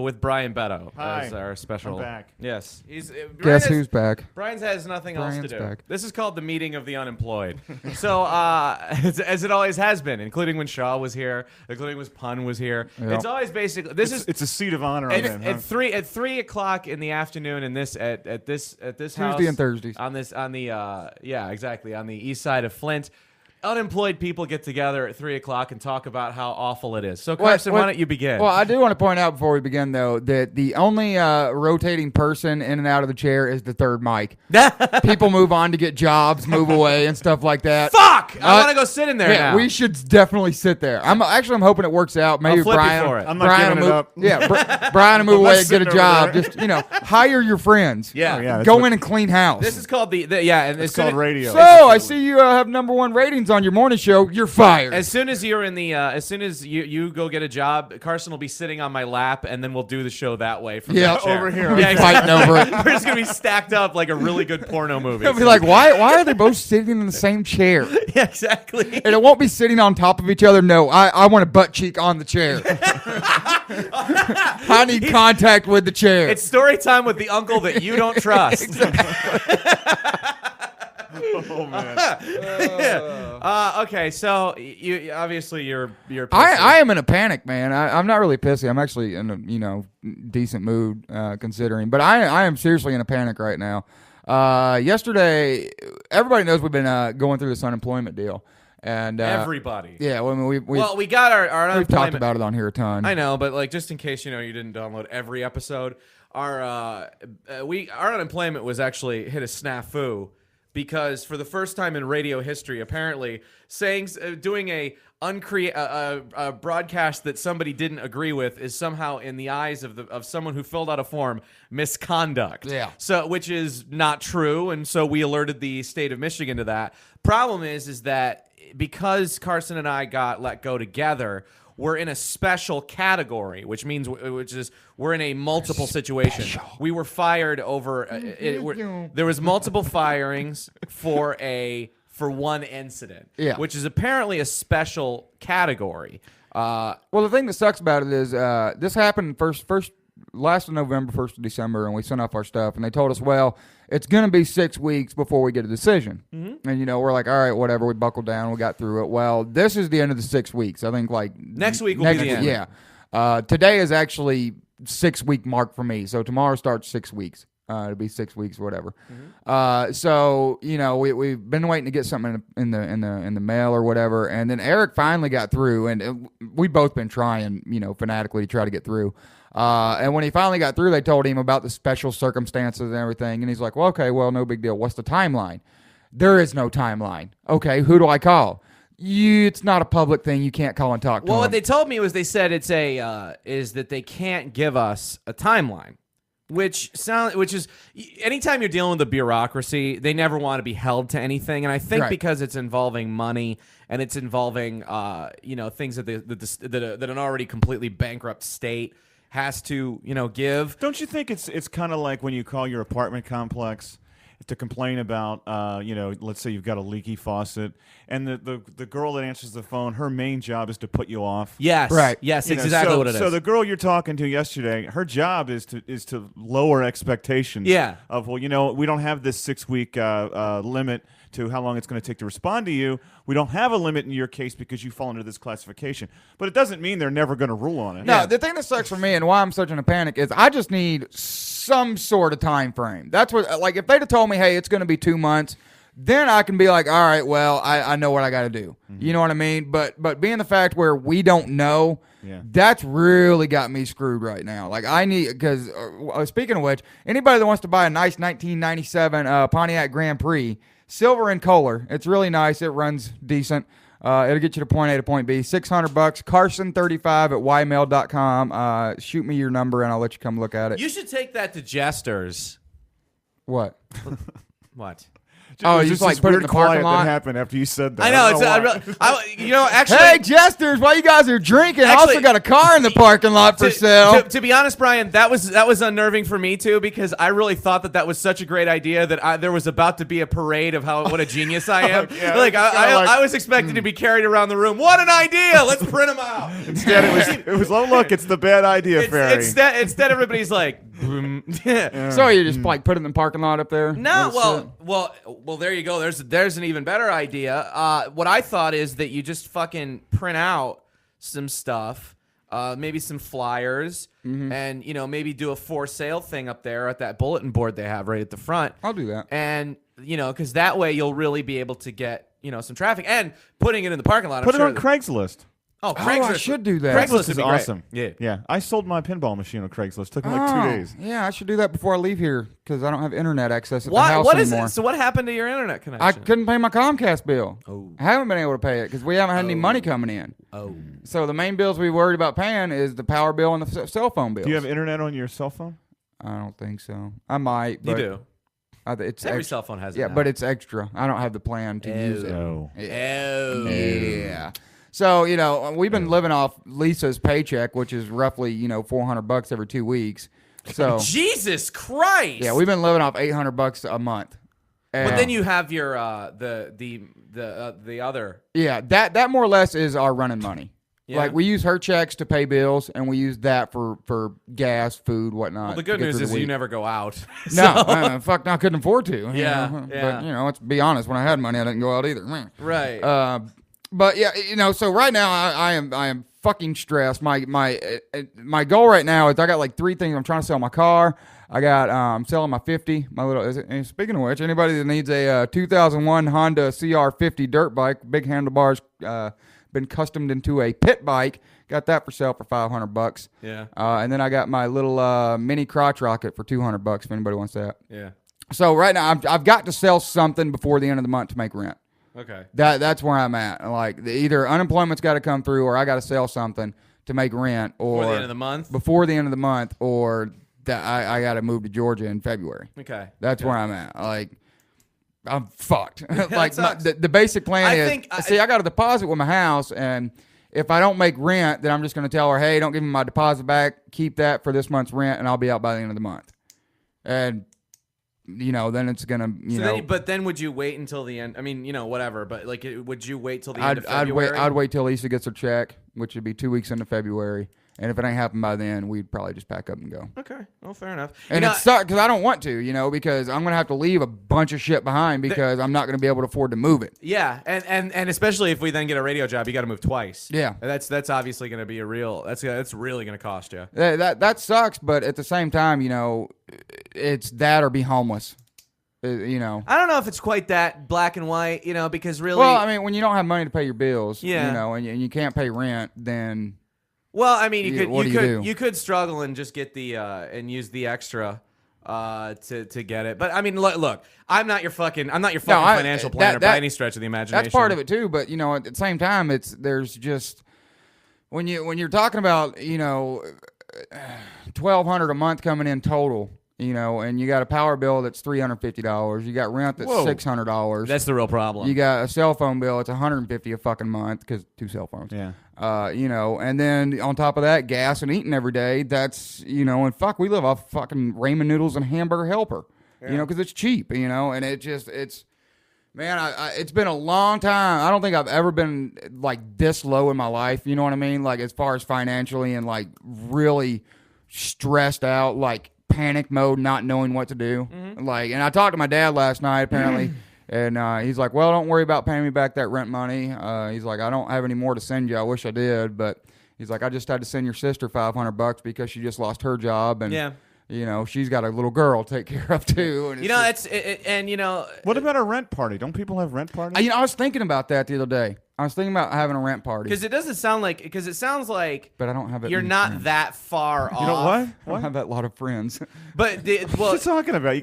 with Brian Beto Hi. as our special. I'm back. Yes, he's. Guess who's back? Brian has nothing else to Brian's do. back. This is called the meeting of the unemployed. So, as it always has been, including when Shaw was here, including when Pun was here. Yep. It's always basically It's a seat of honor at, on them. at 3 o'clock in the afternoon in this at this house Tuesday and Thursdays. on the exactly on the east side of Flint. Unemployed people get together at 3 o'clock and talk about how awful it is. So, Carson, why don't you begin? Well, I do want to point out before we begin, though, that the only rotating person in and out of the chair is the third mic. People move on to get jobs, move away, and stuff like that. Fuck! I want to go sit in there Yeah, now. we should definitely sit there. I'm hoping it works out. Maybe I'll flip Brian, you for it. I'm not Brian giving will it move, up. Yeah, Brian will move away and get a sitting over job. there. Just hire your friends. Yeah. Oh, yeah, that's Go what- in and clean house. This is called and It's called radio. So I see you have #1 ratings on your morning show. You're fired. As soon as you're in the, as soon as you go get a job, Carson will be sitting on my lap, and then we'll do the show that way from Yeah, that chair. over here. Yeah, Fighting over it. We're just gonna be stacked up like a really good porno movie. They'll be like, why are they both sitting in the same chair? yeah, exactly. And it won't be sitting on top of each other. No, I want a butt cheek on the chair. I need contact with the chair. It's story time with the uncle that you don't trust. Oh man. Okay, so you obviously you're. Pissy. I am in a panic, man. I'm not really pissy. I'm actually in a decent mood considering, but I am seriously in a panic right now. Yesterday, everybody knows we've been going through this unemployment deal, and everybody. yeah, well, I mean, we got our we've unemployment. talked about it on here a ton. I know, but like just in case you didn't download every episode, our unemployment was actually hit a snafu. Because for the first time in radio history, apparently, doing a broadcast that somebody didn't agree with is somehow, in the eyes of someone who filled out a form, misconduct. Yeah. So, which is not true, and so we alerted the state of Michigan to that. Problem is that because Carson and I got let go together, we're in a special category, which is we're in a multiple situation. We were fired over. There was multiple firings for one incident, which is apparently a special category. Well, the thing that sucks about it is this happened last of November, 1st of December, and we sent off our stuff, and they told us, well, it's going to be 6 weeks before we get a decision. Mm-hmm. And, we're like, all right, whatever. We buckled down. We got through it. Well, this is the end of the 6 weeks. I think, next week will be the end. Yeah. Today is actually 6-week mark for me. So tomorrow starts 6 weeks. It'll be 6 weeks, whatever. Mm-hmm. So we've been waiting to get something in the mail or whatever, and then Eric finally got through, and we've both been trying, fanatically to try to get through. And when he finally got through, they told him about the special circumstances and everything, and he's like, "Well, okay, no big deal. What's the timeline?" There is no timeline. Okay, who do I call? It's not a public thing. You can't call and talk to Well, him. what they told me was they said is that they can't give us a timeline. Which is anytime you're dealing with the bureaucracy, they never want to be held to anything, and I think because it's involving money and it's involving things that an already completely bankrupt state has to give. Don't you think it's kind of like when you call your apartment complex to complain about let's say you've got a leaky faucet, and the girl that answers the phone, her main job is to put you off. Yes, right. Yes, exactly what it is. So the girl you're talking to yesterday, her job is to lower expectations. Yeah. Of we don't have this 6 week limit to how long it's going to take to respond to you. We don't have a limit in your case because you fall under this classification. But it doesn't mean they're never going to rule on it. No, the thing that sucks for me and why I'm such in a panic is I just need some sort of time frame. That's what, if they'd have told me, hey, it's going to be 2 months, then I can be like, all right, well, I know what I got to do. Mm-hmm. You know what I mean? But being the fact where we don't know, that's really got me screwed right now. Because speaking of which, anybody that wants to buy a nice 1997 Pontiac Grand Prix, silver in color, it's really nice. It runs decent. It'll get you to point A to point B. $600. Carson35 at ymail.com. Shoot me your number and I'll let you come look at it. You should take that to Jesters. What? What? Oh, There's you just like this put it in weird the parking quiet lot? that happened after you said that. I know. don't why. You know, actually. Hey, jesters! While you guys are drinking, I also Actually, got a car in the parking lot for sale. To be honest, Brian, that was unnerving for me too, because I really thought that was such a great idea that there was about to be a parade of what a genius I am. Yeah, like it's kinda like- I was expecting to be carried around the room. What an idea! Let's print them out. Instead, it was. Oh, look, it's the bad idea fairy. Instead, everybody's like, boom. So you just like put it in the parking lot up there? No, Let it well. There you go. There's an even better idea. What I thought is that you just fucking print out some stuff, maybe some flyers, and maybe do a for sale thing up there at that bulletin board they have right at the front. I'll do that. And because that way you'll really be able to get some traffic, and putting it in the parking lot. Put I'm it sure on Craigslist. Oh, I Craigslist should do that. Craigslist Craigslist would is be great. awesome. Yeah. Yeah. I sold my pinball machine on Craigslist. Took me like 2 days. Yeah, I should do that before I leave here because I don't have internet access at the Why? house What is anymore. it? So what happened to your internet connection? I couldn't pay my Comcast bill. Oh. I haven't been able to pay it because we haven't had any money coming in. Oh. So the main bills we worried about paying is the power bill and the cell phone bills. Do you have internet on your cell phone? I don't think so. I might. You But do. It's Every extra. cell phone has it. Yeah, now. but it's extra. I don't have the plan to use it. No. Oh. Yeah. So, we've been living off Lisa's paycheck, which is roughly, $400 every 2 weeks. So, Jesus Christ. yeah, we've been living off $800 a month. But then you have your the other. Yeah, that more or less is our running money. Yeah. Like we use her checks to pay bills, and we use that for gas, food, whatnot. Well, the to good get news through is the you week. never go out. No, fuck, no, I couldn't afford to. Yeah, But let's be honest. When I had money, I didn't go out either. Right. But yeah, so right now I am fucking stressed. My goal right now is I got like 3 things. I'm trying to sell my car. I got I'm selling my 50. My little. And speaking of which, anybody that needs a 2001 Honda CR50 dirt bike, big handlebars, been customed into a pit bike. Got that for sale for $500. Yeah. And then I got my little mini crotch rocket for $200 if anybody wants that. Yeah. So right now I've got to sell something before the end of the month to make rent. Okay. That's where I'm at. Like either unemployment's got to come through, or I got to sell something to make rent, or Before the end of the month. before the end of the month, or that I got to move to Georgia in February. Okay. That's where I'm at. Like I'm fucked. Like sucks. the basic plan I is, think I got a deposit with my house, and if I don't make rent, then I'm just going to tell her, hey, don't give me my deposit back. Keep that for this month's rent, and I'll be out by the end of the month. And then it's gonna, but then would you wait until the end? I mean, whatever. But like, would you wait till the end of February? I'd wait till Lisa gets her check, which would be 2 weeks into February. And if it ain't happened by then, we'd probably just pack up and go. Okay. Well, fair enough. And it sucks because I don't want to, because I'm gonna have to leave a bunch of shit behind because I'm not gonna be able to afford to move it. Yeah, and especially if we then get a radio job, you got to move twice. Yeah. That's obviously going to be that's really going to cost you. That sucks, but at the same time, it's that or be homeless. I don't know if it's quite that black and white, because really. Well, I mean, when you don't have money to pay your bills, Yeah. and you can't pay rent, then. Well, I mean, you could struggle and just get the and use the extra to get it. But I mean, look, I'm not your fucking financial planner by any stretch of the imagination. That's part of it too, but at the same time, there's just when you're talking about $1,200 a month coming in total. And you got a power bill that's $350. You got rent that's $600. That's the real problem. You got a cell phone bill. It's $150 a fucking month because 2 cell phones. Yeah. And then on top of that, gas and eating every day. That's and fuck, we live off fucking ramen noodles and hamburger helper. Because it's cheap. And it's man, it's been a long time. I don't think I've ever been like this low in my life. You know what I mean? Like as far as financially and like really stressed out, like. Panic mode, not knowing what to do. Like, and I talked to my dad last night apparently, and he's like, "Well, don't worry about paying me back that rent money." He's like, "I don't have any more to send you. I wish I did, but." He's like, I just had to send your sister $500 because she just lost her job, and she's got a little girl to take care of too. And What about a rent party? Don't people have rent parties? I was thinking about that the other day. I was thinking about having a rent party because it sounds like, but I don't have it. You're not that far off. You know what? I don't have that lot of friends. But what are you talking about? You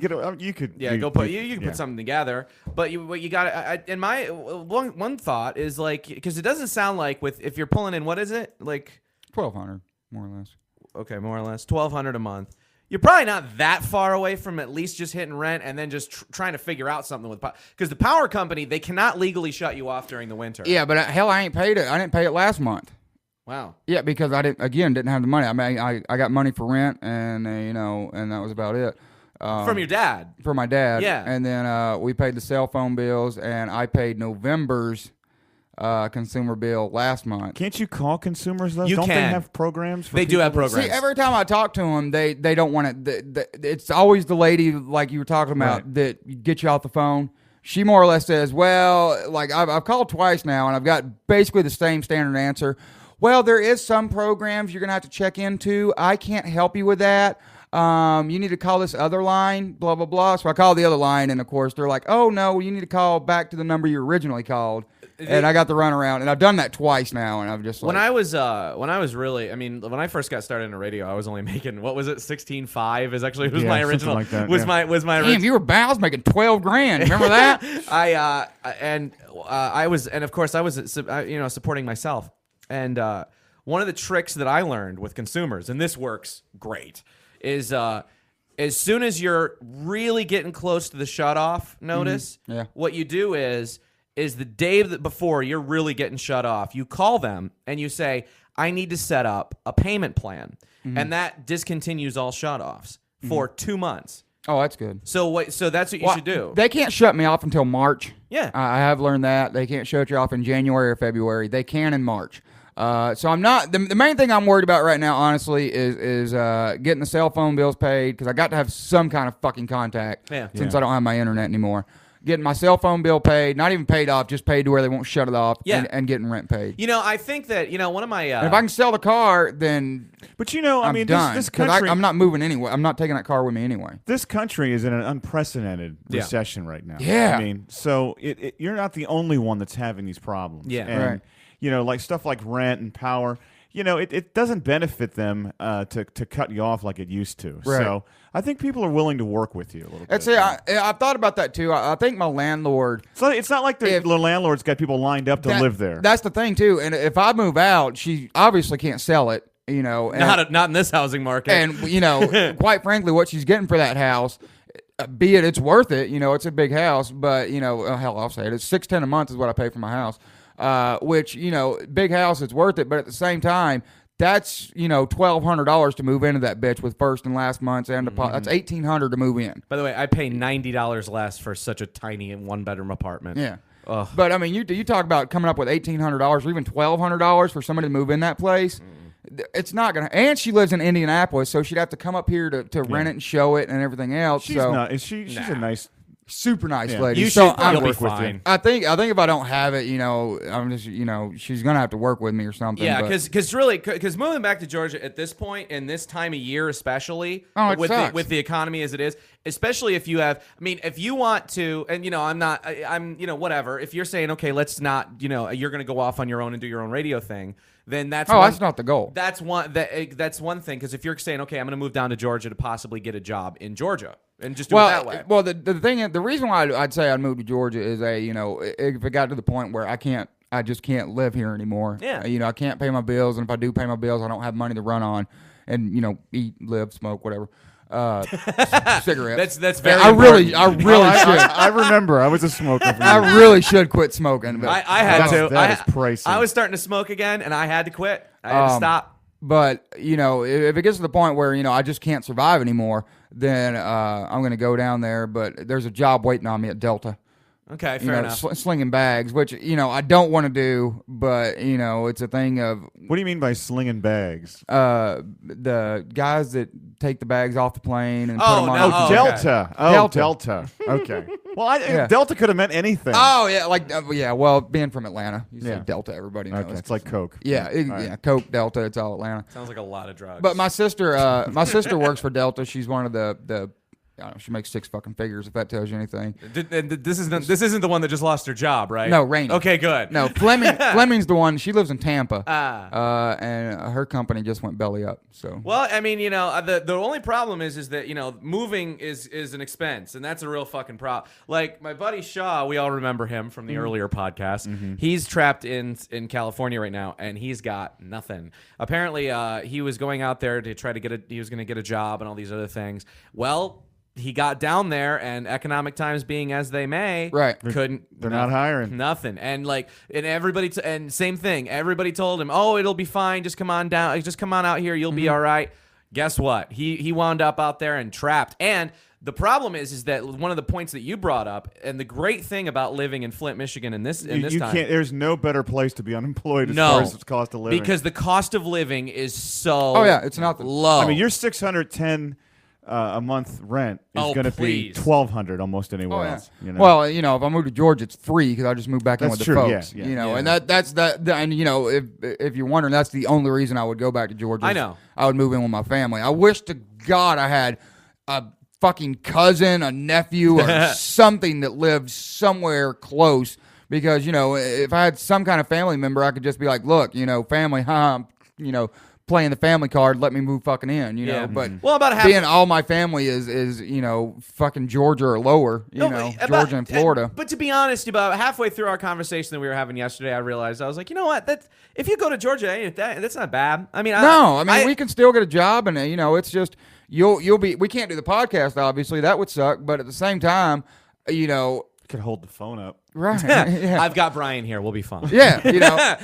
could. Yeah, you can put something together. But what you got? In my one thought is like because it doesn't sound like if you're pulling in what is it like 1,200 more or less. Okay, more or less 1,200 a month. you're probably not that far away from at least just hitting rent and then just trying to figure out something with because the power company, they cannot legally shut you off during the winter. Yeah, but hell, I ain't paid it. I didn't pay it last month. Wow. Yeah, because I didn't have the money. I mean, I got money for rent, and and that was about it. From your dad. For my dad. Yeah. And then we paid the cell phone bills, and I paid November's consumer bill last month. Can't you call consumers though? You Don't can. they have programs? For They do have programs. See, every time I talk to them, they don't want it. It's always the lady like you were talking about that gets you off the phone. She more or less says, "Well, like I've called twice now, and I've got basically the same standard answer. Well, there is some programs you're gonna have to check into. I can't help you with that. You need to call this other line, blah blah blah." So I call the other line, and of course they're like, "Oh no, you need to call back to the number you originally called." And I got the runaround, and I've done that twice now, and I'm just like, when I was really, I mean, when I first got started in radio, I was only making, what was it, 16.5 is actually was Yeah, my something original, like that, was yeah. my damn, original. you were I was making $12,000. Remember that? I was, and of course I was, supporting myself. And one of the tricks that I learned with consumers, and this works great, is as soon as you're really getting close to the shut-off notice, Yeah. what you do is the day before you're really getting shut off, you call them and you say, I need to set up a payment plan. And that discontinues all shut-offs for 2 months. Oh, that's good. So that's what you should do. They can't shut me off until March. Yeah. I have learned that. They can't shut you off in January or February. They can in March. So I'm not, the main thing I'm worried about right now, honestly, is getting the cell phone bills paid, because I got to have some kind of fucking contact since I don't have my internet anymore. Getting my cell phone bill paid, not even paid off, just paid to where they won't shut it off, and getting rent paid. I think that, one of my... and if I can sell the car, then But I I'm mean, done. this 'Cause country, I'm not moving anyway. I'm not taking that car with me anyway. this country is in an unprecedented recession right now. Yeah. I mean, so you're not the only one that's having these problems. Yeah. And, Right. like stuff like rent and power, it doesn't benefit them to cut you off like it used to. Right. So I think people are willing to work with you a little bit. That's it. I've thought about that too. I think my landlord... So it's not like the landlord's got people lined up to live there. That's the thing too. And if I move out, she obviously can't sell it. And, not in this housing market. And quite frankly, what she's getting for that house, be it's worth it. It's a big house, but hell, I'll say it. It's $610 a month is what I pay for my house. Which big house, it's worth it. But at the same time, that's $1,200 to move into that bitch with first and last months and deposit. That's $1,800 to move in. By the way, I pay $90 less for such a tiny 1-bedroom apartment. Yeah. Ugh. But I mean, you talk about coming up with $1,800 or even $1,200 for somebody to move in that place. It's not gonna. And she lives in Indianapolis, so she'd have to come up here to rent it and show it and everything else. She's not. She's a nice, super nice lady. You so should. I'm You'll be work with you. fine. I think if I don't have it, I'm just she's gonna have to work with me or something. Yeah, but- because moving back to Georgia at this point in this time of year, especially it with sucks. with the economy as it is, especially if you have, if you want to, and I'm whatever. If you're saying okay, let's not, you're gonna go off on your own and do your own radio thing, then that's that's not the goal. That's one thing, because if you're saying okay, I'm gonna move down to Georgia to possibly get a job in Georgia and just do it that way. Well, the reason why I'd say I'd move to Georgia is if it got to the point where I just can't live here anymore. Yeah. I can't pay my bills, and if I do pay my bills, I don't have money to run on and eat, live, smoke, whatever. Cigarettes. That's very. I really should. I remember. I was a smoker. I really should quit smoking. But I had to. That is pricey. I was starting to smoke again, and I had to quit. I had to stop. But if it gets to the point where I just can't survive anymore, then I'm going to go down there. But there's a job waiting on me at Delta. Okay, fair enough. Slinging bags, which I don't want to do, but it's a thing of. What do you mean by slinging bags? The guys that take the bags off the plane and Oh, put them on. no. the- Oh, Delta. okay. Oh, Delta. Delta. Okay. Well, Yeah. Delta could have meant anything. Oh yeah, well, being from Atlanta, you say Yeah. Delta, everybody knows. Okay, it's like Coke. Yeah, Coke, Delta, it's all Atlanta. Sounds like a lot of drugs. But my sister works for Delta. She's one of the I don't know, she makes 6 fucking figures, if that tells you anything. This isn't the one that just lost her job, right? No, Rainey. Okay, good. No, Fleming's the one. She lives in Tampa, and her company just went belly up. So Well, I mean, the only problem is that moving is an expense, and that's a real fucking problem. Like my buddy Shaw, we all remember him from the earlier podcast. He's trapped in California right now, and he's got nothing. Apparently, he was going out there to try to he was going to get a job and all these other things. Well, he got down there, and economic times being as they may, Right. They're not hiring. Nothing. And everybody, and same thing. Everybody told him, "Oh, it'll be fine. Just come on down. Just come on out here. You'll be all right." Guess what? He wound up out there and trapped. And the problem is that one of the points that you brought up, and the great thing about living in Flint, Michigan, in this time, There's no better place to be unemployed as far as its cost of living. because the cost of living is so. Oh yeah, it's not low. I mean, your $610 a month rent is going to be $1,200 almost anywhere else. Well, if I move to Georgia, it's free because I just moved back in with the folks. Yeah. And that's that. And if you're wondering, that's the only reason I would go back to Georgia. I know. I would move in with my family. I wish to God I had a fucking cousin, a nephew, or something that lived somewhere close. Because if I had some kind of family member, I could just be like, look, family, playing the family card, let me move fucking in, Yeah. But about half being all my family is fucking Georgia or lower, Georgia and Florida. But to be honest, about halfway through our conversation that we were having yesterday, I realized I was like, you know what? If you go to Georgia, that's not bad. I mean, we can still get a job, and it's just you'll be. We can't do the podcast, obviously. That would suck. But at the same time, could hold the phone up. right? Yeah. I've got Brian here. We'll be fine. Yeah,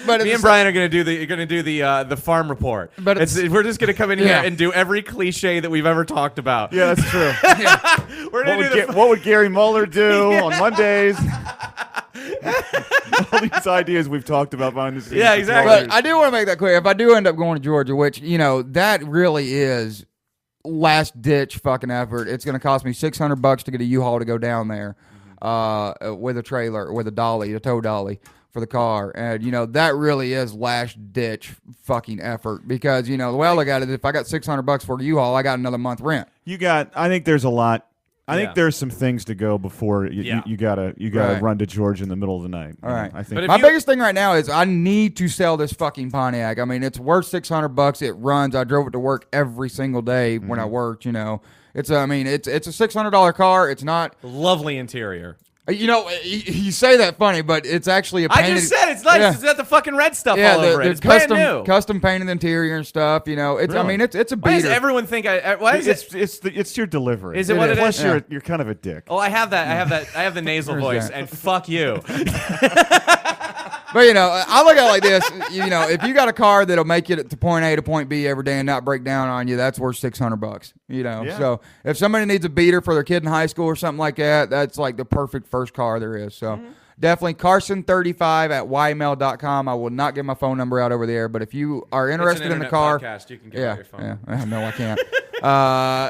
but Me and Brian are going to do the farm report. But we're just going to come in here and do every cliche that we've ever talked about. Yeah, that's true. We're gonna what would Gary Mueller do on Mondays? All these ideas we've talked about behind the scenes. Yeah, exactly. But I do want to make that clear. If I do end up going to Georgia, which that really is last ditch fucking effort. It's going to cost me $600 to get a U-Haul to go down there with a trailer, with a dolly, a tow dolly for the car, and that really is last ditch fucking effort because the way I look at it, if I got $600 for a U-Haul, I got another month rent. I think there's a lot. I think there's some things to go before you gotta Right. run to Georgia in the middle of the night. All right. I think My biggest thing right now is I need to sell this fucking Pontiac. I mean, it's worth $600. It runs. I drove it to work every single day when I worked. It's a $600 car. It's not Lovely interior. You say that funny, but it's actually a painted. I just said it's nice. Yeah. It's got the fucking red stuff Yeah, all over it. It's custom, brand new. custom painted interior and stuff. It's I Really? mean it's a Why does beater. everyone think why is it? it's your delivery. Is it what it Plus, is? you're kind of a dick. Oh, I have that. I have the nasal Where's voice, that? and fuck you. But I look at it like this. If you got a car that'll make you to point A to point B every day and not break down on you, that's worth $600. Yeah. So if somebody needs a beater for their kid in high school or something like that, that's like the perfect first car there is. So definitely Carson35 at ymail.com. I will not give my phone number out over there, but if you are interested in the internet car, podcast. You can give out your phone. yeah, no, I can't.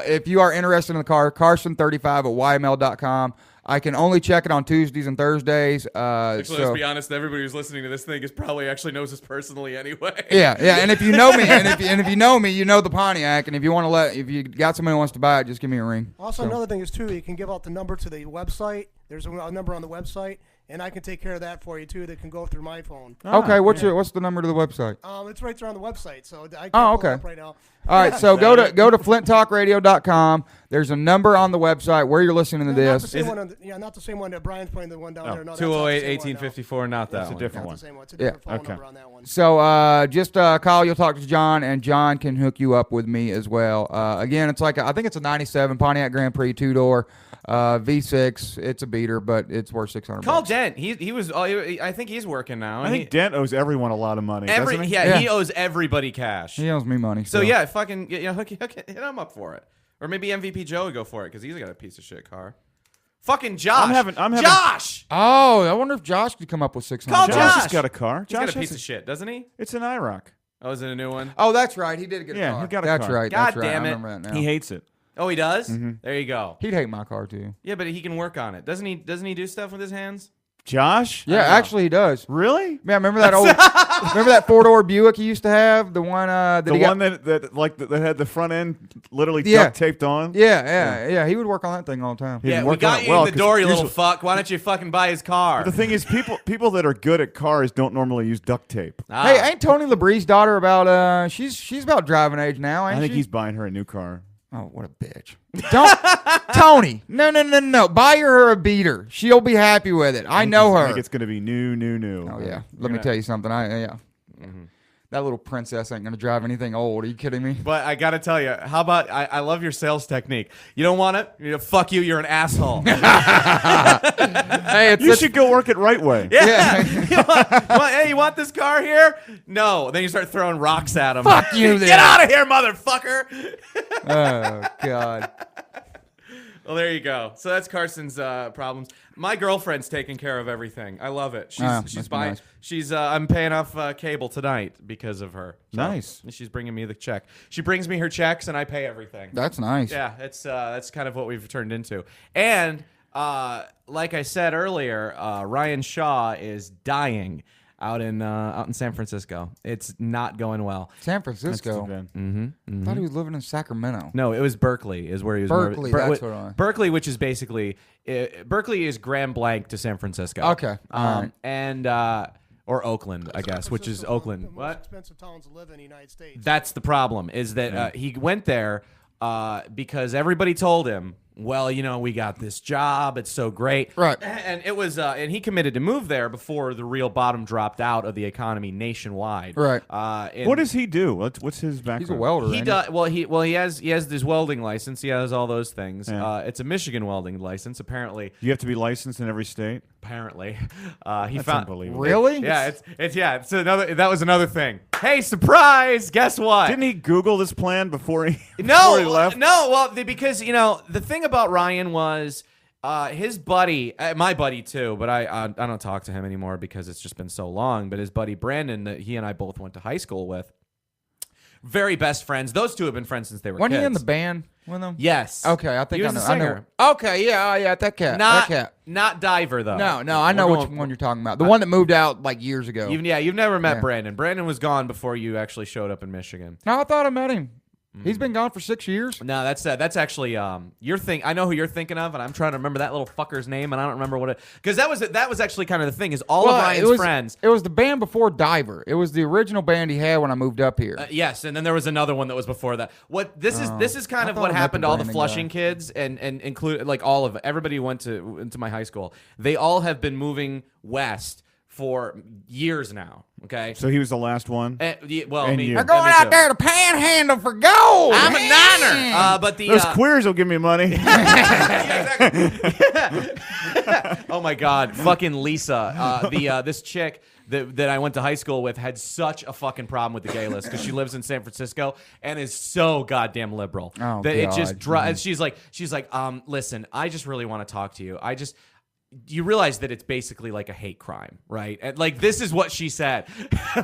If you are interested in the car, Carson35 at ymail.com. I can only check it on Tuesdays and Thursdays. Actually, let's be honest. Everybody who's listening to this thing is probably actually knows us personally anyway. Yeah. And if you know me, and if you know me, you know the Pontiac. And if you want to if you got somebody who wants to buy it, just give me a ring. Also, another thing is too, you can give out the number to the website. There's a number on the website, and I can take care of that for you too. That can go through my phone. Okay, what's the number to the website? It's right there on the website, so I can't Oh, pull it okay. up right now. All right, so go to flinttalkradio.com. There's a number on the website where you're listening to Not the this. same one. Not the same one that Brian's putting the one down there. No, that's not the 208 same one, no. 1854. Not that That's a one. different Not one. the same one. It's a different phone okay. number on that one. So just call. You'll talk to John, and John can hook you up with me as well. Again, it's I think it's a '97 Pontiac Grand Prix 2-door V6. It's a beater, but it's worth $600. Call Dent. He was. I think he's working now. I think Dent owes everyone a lot of money. Doesn't he? He owes everybody cash. He owes me money. So yeah, fucking hit him up for it, or maybe MVP Joe would go for it because he's got a piece of shit car. Fucking Josh. I'm having Josh. Oh, I wonder if Josh could come up with $600. Call Josh Josh. has got a car. He's Josh got a piece has of shit, doesn't he? It's an IROC. Oh, is it a new one? Oh, that's right. He did get a car. Yeah, he got a that's car. right. God That's right. damn I it. remember that now. He hates it. Oh, he does. Mm-hmm. There you go. He'd hate my car too. Yeah, but he can work on it, doesn't he? Doesn't he do stuff with his hands? Josh? Yeah, actually he does. Really? Yeah, remember that remember that 4-door Buick he used to have? The one that The he one got, that had the front end literally Yeah. duct taped on? Yeah. He would work on that thing all the time. He Yeah, we worked got on it you well, in the 'cause door, you little usually- fuck. Why don't you fucking buy his car? The thing is, people that are good at cars don't normally use duct tape. Ah. Hey, ain't Tony LaBrie's daughter about she's about driving age now, ain't I think she? he's buying her a new car. Oh, what a bitch. Don't Tony. No. Buy her a beater. She'll be happy with it. I know I her. think it's going to be new. Oh yeah. Let me tell you something. That little princess ain't gonna drive anything old. Are you kidding me? But I gotta tell you, how about I love your sales technique. You don't want it? Fuck you. You're an asshole. Hey, You should go work it right way. Yeah. Hey, you want this car here? No. Then you start throwing rocks at him. Fuck you, then. Get out of here, motherfucker. Oh God. Well, there you go. So that's Carson's problems. My girlfriend's taking care of everything. I love it. She's must be buying. nice. She's I'm paying off cable tonight because of her. So Nice. She's bringing me the check. She brings me her checks and I pay everything. That's nice. Yeah, that's kind of what we've turned into. And like I said earlier, Ryan Shaw is dying out in San Francisco. It's not going well. San Francisco. I thought he was living in Sacramento. No, it was Berkeley is where he was. Berkeley, that's what I- Berkeley, which is basically Berkeley is Grand Blanc to San Francisco. Okay, all right. And or Oakland, I guess, which is Francisco's one of Oakland. the most What? expensive towns to live in the United States. That's the problem. Is that he went there because everybody told him, well, we got this job. It's so great. Right. And it was, and he committed to move there before the real bottom dropped out of the economy nationwide. Right. What does he do? What's his background? He's a welder. He ain't does well. He has his welding license. He has all those things. Yeah. It's a Michigan welding license. Apparently, You have to be licensed in every state? he That's found. unbelievable. Really? Yeah, it's another. That was another thing. Hey, surprise! Guess what? Didn't he Google this plan before he No, before he left? no. Well, because the thing about Ryan was his buddy, my buddy too, but I don't talk to him anymore because it's just been so long. But his buddy Brandon, that he and I both went to high school with, very best friends. Those two have been friends since they were Wasn't kids. he in the band with them? Yes. Okay, I think He I was know. a singer. I know. Okay, yeah, that cat. Not that cat. not Diver though. No, I know We're which going- one you're talking about. The one that moved out like years ago. You've never met Yeah. Brandon. Brandon was gone before you actually showed up in Michigan. No, I thought I met him. He's been gone for 6 years. No, that's actually your thing. I know who you're thinking of, and I'm trying to remember that little fucker's name, and I don't remember what it because that was actually kind of the thing is all of Ryan's friends. It was the band before Diver. It was the original band he had when I moved up here. Yes, and then there was another one that was before that. This is kind I of thought what I met happened the to all the Brandon Flushing guy. kids and include like all of everybody who went into my high school. They all have been moving west for years now. Okay. So he was the last one? Well, And me, you. They're going me out too. there to panhandle for gold. I'm a Man. niner. But the Those queers will give me money. Yeah, exactly. Oh my God, fucking Lisa, this chick that I went to high school with had such a fucking problem with the gay list because she lives in San Francisco and is so goddamn liberal Oh, that it just God. drives. She's like, listen, I just really want to talk to you. You realize that it's basically like a hate crime, right? And like this is what she said.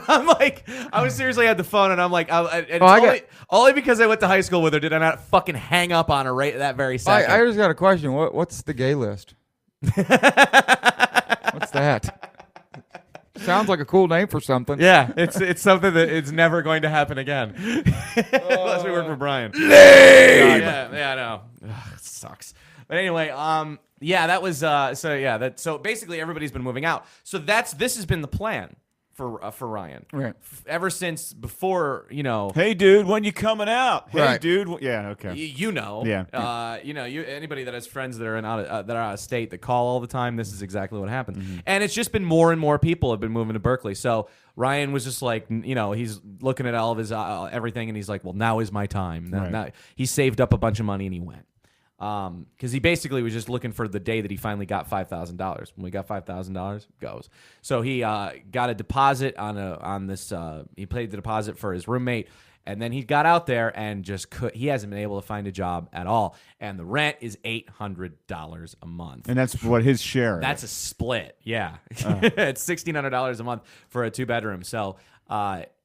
I'm like, I was seriously at the phone, and I'm like, only because I went to high school with her did I not fucking hang up on her right at that very second. I just got a question. What's the gay list? What's that? Sounds like a cool name for something. Yeah, it's something that it's never going to happen again. Unless we work for Brian. Yeah, I know. Ugh, it sucks. But anyway, yeah, that was so basically everybody's been moving out. So this has been the plan for Ryan. Right. Ever since before, Hey, dude, when you coming out? Hey, Right. dude. Yeah, okay. Yeah. Anybody that has friends that are out of state that call all the time, this is exactly what happened. And it's just been more and more people have been moving to Berkeley. So Ryan was just like, he's looking at all of his everything, and he's like, well, now is my time. Right. Now, he saved up a bunch of money and he went. Because he basically was just looking for the day that he finally got $5,000. When we got $5,000, goes. So he got a deposit on this. He paid the deposit for his roommate, and then he got out there and he hasn't been able to find a job at all. And the rent is $800 a month. And that's what his share That's a is. split. Yeah, it's $1,600 a month for a 2-bedroom. So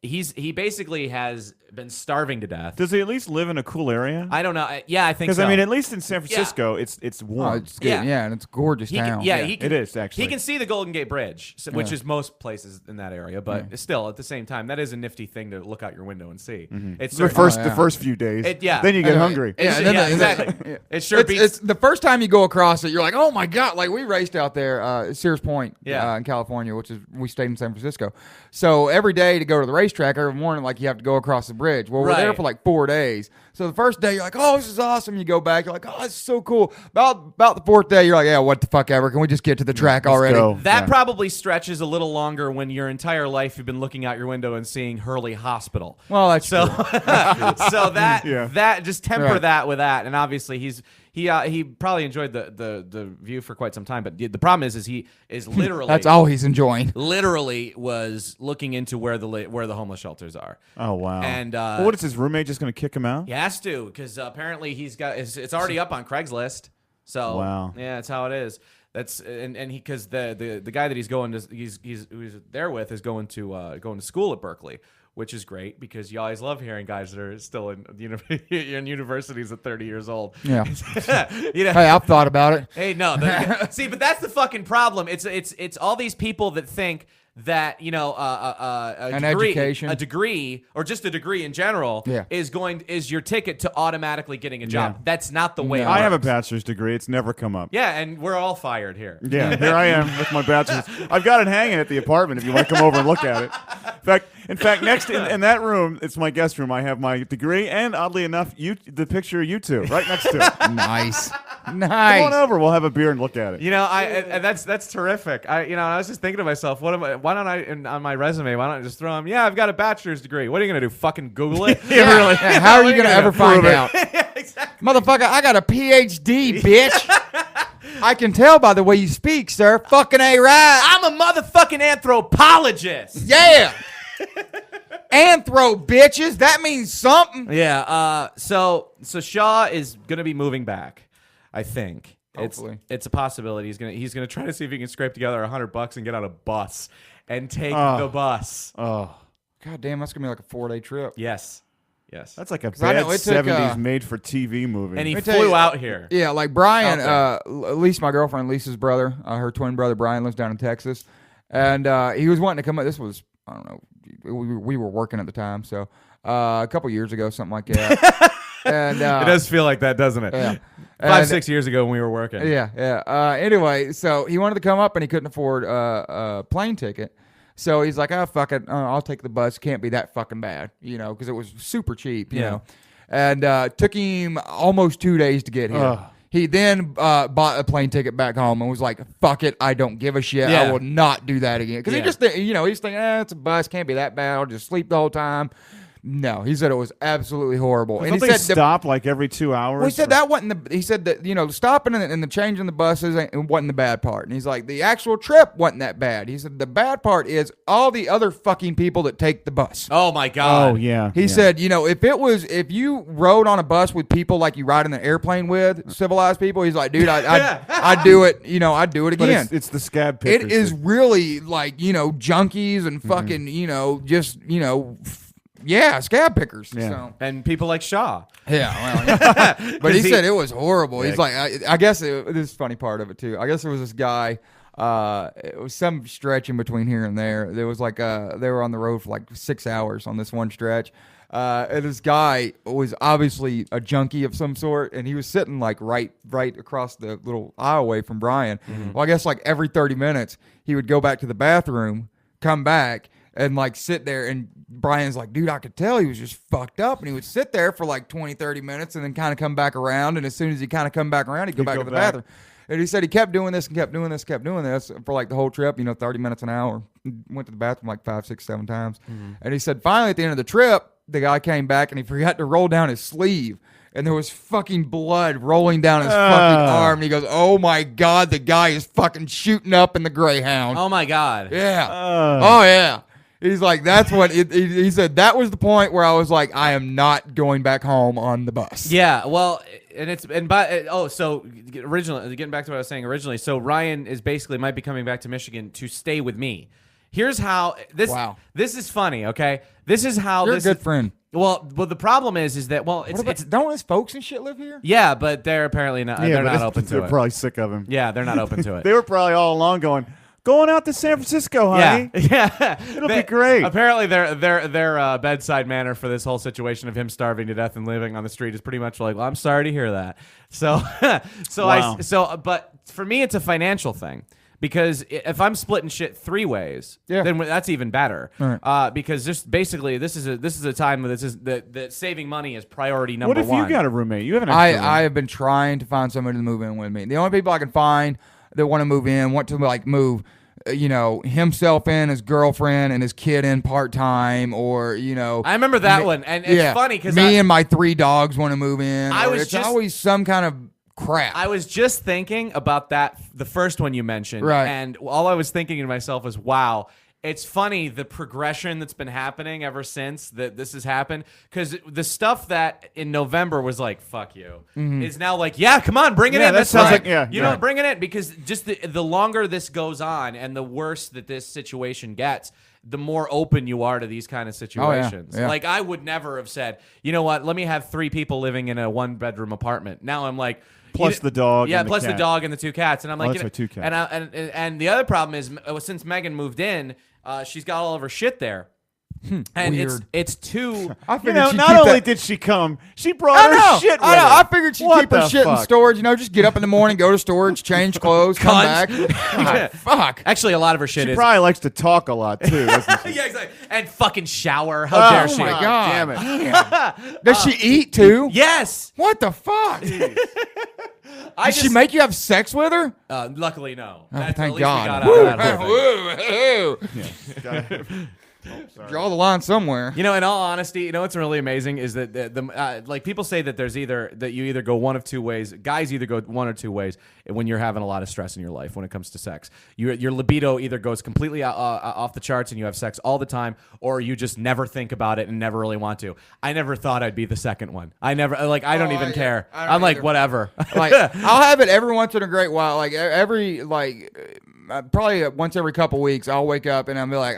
he basically has been starving to death. Does he at least live in a cool area? I don't know. Yeah, I think Because so. I mean, at least in San Francisco, it's warm. Oh, it's good. Yeah, and it's a gorgeous town. He can, it is, actually. He can see the Golden Gate Bridge, which is most places in that area, but still, at the same time, that is a nifty thing to look out your window and see. It's the first few days. Then you get hungry. Exactly. It sure beats. It's the first time you go across it, you're like, oh my god! Like we raced out there, Sears Point, in California, which is we stayed in San Francisco. So every day to go to the racetrack, every morning, like you have to go across the bridge. Well, we're there for like 4 days. So the first day you're like, oh, this is awesome. You go back, you're like, oh, this is so cool. About the fourth day, you're like, yeah, what the fuck ever? Can we just get to the track already? Go. That probably stretches a little longer when your entire life you've been looking out your window and seeing Hurley Hospital. Well, that's so. true. So that just temper Right. that with that, and obviously he probably enjoyed the view for quite some time, but the problem is he is literally That's all he's enjoying. literally was looking into where the homeless shelters are. Oh, wow. And well, what is his roommate just going to kick him out? He has to, because apparently it's already up on Craigslist. So Wow. yeah, that's how it is. That's and he because the guy that he's going to he's there with is going to school at Berkeley, which is great because you always love hearing guys that are still in universities at 30 years old. Yeah. You know. Hey, I've thought about it. Hey, no. See, but that's the fucking problem. It's all these people that think that An a degree or just a degree in general is your ticket to automatically getting a job. Yeah. That's not the way. It I have a works. bachelor's degree. It's never come up. Yeah, and we're all fired here. Yeah, here I am with my bachelor's. I've got it hanging at the apartment if you want to come over and look at it. In fact, next in that room, it's my guest room. I have my degree and, oddly enough, the picture of you two right next to it. Nice. Come on over. We'll have a beer and look at it. You know, and that's terrific. I was just thinking to myself, why don't I on my resume? Why don't I just throw them? Yeah, I've got a bachelor's degree. What are you gonna do? Fucking Google it? Yeah, really. Yeah, how are you going to ever find out? Yeah, exactly. Motherfucker, I got a PhD, bitch. I can tell by the way you speak, sir. Fucking A right. I'm a motherfucking anthropologist. Yeah. Anthro, bitches. That means something. Yeah. So Shaw is gonna be moving back. I think. Hopefully. It's a possibility. He's gonna try to see if he can scrape together $100 and get on a bus and take the bus. Oh, God damn, that's going to be like a 4-day trip. Yes. that's like a I know bad it took, 70s made-for-TV movie. And he me tell you- flew out here. Yeah, like Brian, Out Lisa, my girlfriend, Lisa's brother, her twin brother Brian lives down in Texas, and he was wanting to come up. This was, I don't know, we were working at the time, so a couple years ago, something like that. And It does feel like that, doesn't it? Yeah. 5-6 years ago when we were working. Yeah. Anyway, so he wanted to come up and he couldn't afford a plane ticket. So he's like, oh, fuck it. I'll take the bus. Can't be that fucking bad, because it was super cheap, you know. And took him almost 2 days to get here. Ugh. He then bought a plane ticket back home and was like, fuck it. I don't give a shit. Yeah. I will not do that again. Because Yeah. he just, he's thinking, it's a bus. Can't be that bad. I'll just sleep the whole time. No, he said it was absolutely horrible. Don't And he they said stop like every 2 hours? well, he said that wasn't he said that, stopping and the changing the buses wasn't the bad part. And he's like, the actual trip wasn't that bad. He said the bad part is all the other fucking people that take the bus. Oh my God. Oh, yeah. He said, if you rode on a bus with people like you ride in an airplane with, civilized people, he's like, dude, I'd do it, I'd do it But again. it's the scab pickers. It is really like, junkies and fucking, scab pickers. Yeah. So. And people like Shaw. Yeah, well, but he 'Cause said it was horrible. Yeah. He's like, I guess this is the funny part of it too. I guess there was this guy. It was some stretch in between here and there. There was like they were on the road for like 6 hours on this one stretch. And this guy was obviously a junkie of some sort, and he was sitting like right across the little aisleway from Brian. Well, I guess like every 30 minutes he would go back to the bathroom, come back, and like sit there, and Brian's like, dude, I could tell he was just fucked up, and he would sit there for like 20, 30 minutes and then kind of come back around, and as soon as he kind of come back around, he'd go back to the bathroom. And he said he kept doing this and kept doing this, for like the whole trip, 30 minutes an hour. Went to the bathroom like 5, 6, 7 times. And he said finally at the end of the trip, the guy came back and he forgot to roll down his sleeve. And there was fucking blood rolling down his fucking arm. And he goes, oh my God, the guy is fucking shooting up in the Greyhound. Oh my God. Yeah. Oh yeah. He's like, that's what he said. That was the point where I was like, I am not going back home on the bus. Yeah, well, so originally, getting back to what I was saying originally, so Ryan is basically might be coming back to Michigan to stay with me. Here's how this. Wow. This is funny. Okay, this is how You're this. a good friend. Well, the problem is that it's Don't his folks and shit live here? yeah, but they're apparently not. They're not open to They're it. probably sick of him. Yeah, they're not open to it. They were probably all along going out to San Francisco, honey. Yeah, It'll be great. Apparently, their bedside manner for this whole situation of him starving to death and living on the street is pretty much like, well, I'm sorry to hear that. So, Wow. but for me, it's a financial thing. Because if I'm splitting shit 3 ways, then that's even better. Right. Because just basically, this is a time that saving money is priority number What if one. you got a roommate? You have an extra I have been trying to find somebody to move in with me. The only people I can find that want to move in, want to like move, himself in, his girlfriend and his kid in part time, or I remember that one, and it's funny because me and my 3 dogs want to move in. It's always some kind of crap. I was just thinking about that, the first one you mentioned, right? And all I was thinking to myself was, wow. It's funny the progression that's been happening ever since that this has happened, because the stuff that in November was like fuck you is now like, yeah, come on, bring it in. That sounds like bring it in, because just the longer this goes on and the worse that this situation gets, the more open you are to these kind of situations. Yeah. Like I would never have said, you know what, let me have 3 people living in a 1-bedroom apartment. Now I'm like, plus the dog. Yeah, and plus the the cat. dog and the 2 cats. And I'm like, that's my 2 cats. And the other problem is, since Megan moved in, she's got all of her shit there. And Weird. it's too. I figured she'd not keep only that- did she come, she brought her shit with I know. her. I figured she'd What keep her the shit in fuck? storage. Just get up in the morning, go to storage, change clothes, come back. God, fuck. Actually, a lot of her shit She is. probably likes to talk a lot too, doesn't she? Yeah, exactly. And fucking shower. How dare Oh she? my God. Damn it. Does she eat too? Yes. What the fuck? I Did she make you have sex with her? Luckily, no. Oh, That's- thank at least we God. got out of that whole thing. Woo. Draw the line somewhere. In all honesty, what's really amazing is that like people say that you either go one of 2 ways. Guys either go 1 or 2 ways when you're having a lot of stress in your life when it comes to sex. Your libido either goes completely off the charts and you have sex all the time, or you just never think about it and never really want to. I never thought I'd be the second one. I never I don't even care. I don't I'm like either. whatever. Like I'll have it every once in a great while. Like probably once every couple weeks, I'll wake up and I'll be like,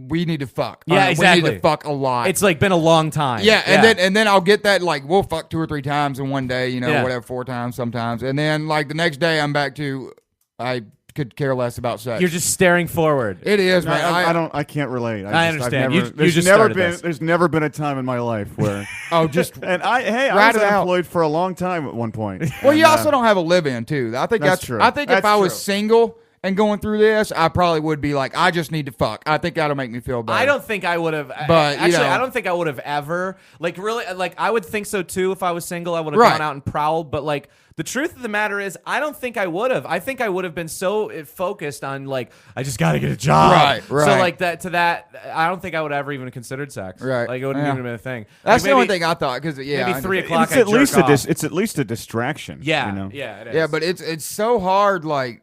we need to fuck. Yeah, We exactly. need to fuck a lot. It's like been a long time. Yeah, and then I'll get that, like, we'll fuck 2 or 3 times in one day, Yeah. whatever, 4 times sometimes. And then, like, the next day I'm back to, I could care less about sex. You're just staring forward. It is, man. I can't relate. I understand. You There's just never started been. this. There's never been a time in my life where. Just and I Rat was it out. unemployed for a long time at one point. well, you And, also don't have a live-in too. I think That's true. I think if That's I was true. single and going through this, I probably would be like, I just need to fuck. I think that'll make me feel better. I don't think I would have. But, actually, you know. I don't think I would have ever. Like, really, like, I would think so too if I was single. I would have Right. gone out and prowled. But, like, the truth of the matter is, I don't think I would have. I think I would have been so focused on, like, I just got to get a job. Right. So, like, I don't think I would have ever even considered sex. Right. Like, it wouldn't Yeah. even been a thing. That's Like, the only maybe- thing I thought, because, yeah. Maybe I 3 understand. o'clock. It's at I least jerk off. it's at least a distraction. Yeah. You Yeah, it is. Yeah, but it's so hard, like,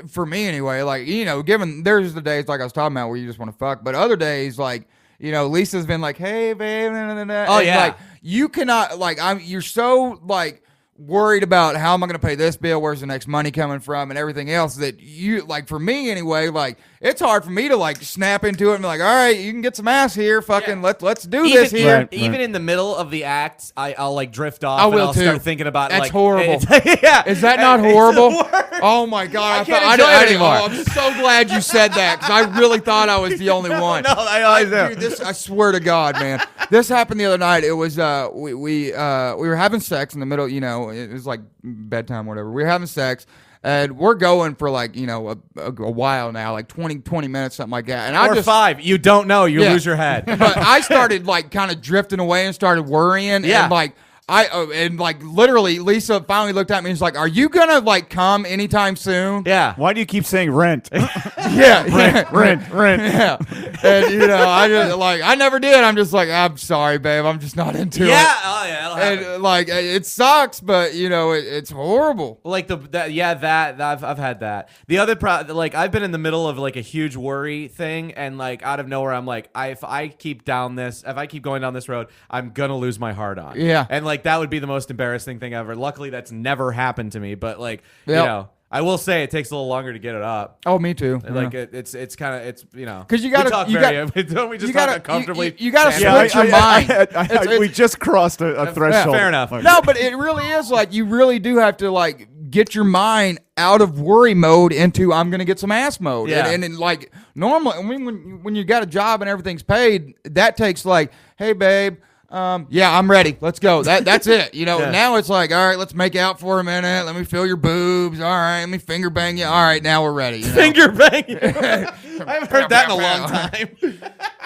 for me anyway, like, given there's the days like I was talking about where you just want to fuck, but other days, like, Lisa's been like, hey, babe, Oh, and, yeah. like, you cannot, like, you're so, like, worried about how am I going to pay this bill, where's the next money coming from, and everything else that you, like, for me anyway, like, it's hard for me to, like, snap into it and be like, all right, you can get some ass here, fucking, let's do this here. Right. Even in the middle of the act, I'll like drift off. I and will I'll too. start thinking about That's like, horrible. Yeah, Is that not It's horrible? the worst. Oh my god! I can't enjoy it anymore. I'm so glad you said that, because I really thought I was the only one. No, I always am. Dude, this, I swear to God, man, this happened the other night. It was we were having sex in the middle. It was like bedtime, whatever. We were having sex, and we're going for like a while now, like 20 minutes, something like that. And I Or just 5. You don't know. You Yeah. lose your head. but I started like kind of drifting away and started worrying. Yeah. And like and like literally Lisa finally looked at me and was like, are you gonna like come anytime soon? Yeah. Why do you keep saying rent? Yeah. rent. Yeah. And I just like, I never did. I'm just like, I'm sorry, babe. I'm just not into Yeah. it. Oh yeah. That'll happen. And like, it sucks, but it's horrible. Like I've had that. The other like I've been in the middle of like a huge worry thing, and like out of nowhere I'm like, if I keep going down this road, I'm gonna lose my heart on. Yeah. And like that would be the most embarrassing thing ever. Luckily that's never happened to me, but like Yep. I will say it takes a little longer to get it up. Oh, me too. Like it's kind of you know, 'Cause you gotta- don't we just you talk gotta- uncomfortably? you gotta Sam? switch your mind. We just crossed a threshold. Fair enough. No, but it really is like you really do have to like get your mind out of worry mode into I'm gonna get some ass mode. Yeah. And like normally, I mean, when you got a job and everything's paid, that takes like, hey babe, yeah, I'm ready. Let's go. That's it. You know, Yeah. now it's like, all right, let's make out for a minute. Let me feel your boobs. All right, let me finger bang you. All right, now we're ready. You know? Finger bang. I haven't heard that in a long time.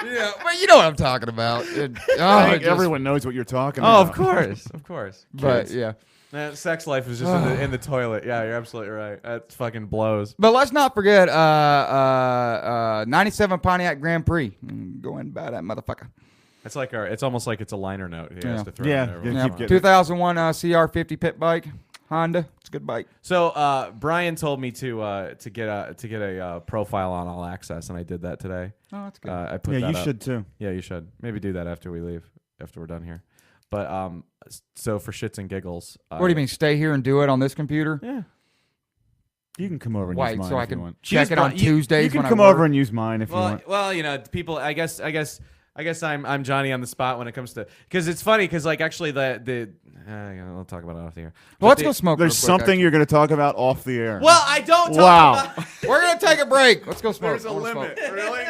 Yeah, but you know what I'm talking about. I think everyone knows what you're talking about. Oh, of course, of course. But yeah. That sex life is just in the toilet. Yeah, you're absolutely right. That fucking blows. But let's not forget 97 Pontiac Grand Prix. Go and buy that motherfucker. It's like it's almost like it's a liner note. He has to throw Yeah, in there every yeah, once keep in a while. getting- 2001 CR50 pit bike, Honda. It's a good bike. So Brian told me to get a profile on All Access, and I did that today. Oh, that's good. I put Yeah, that you up. should too. Yeah, you should. Maybe do that after we leave, after we're done here. But so for shits and giggles. What do you mean? Stay here and do it on this computer? Yeah. You can come over and Why? use mine So I if you can want. check it on You Tuesdays. You can when come I work? over and use mine if you Well, want. well, you know, people. I guess I'm Johnny on the spot when it comes to, because it's funny because like actually I'll talk about it off the air. Well, let's But go smoke. There's real quick, something you're going to talk about off the air. Well, I don't. Wow. Talk about, We're gonna take a break. Let's go smoke. There's a I wanna limit. smoke. Really?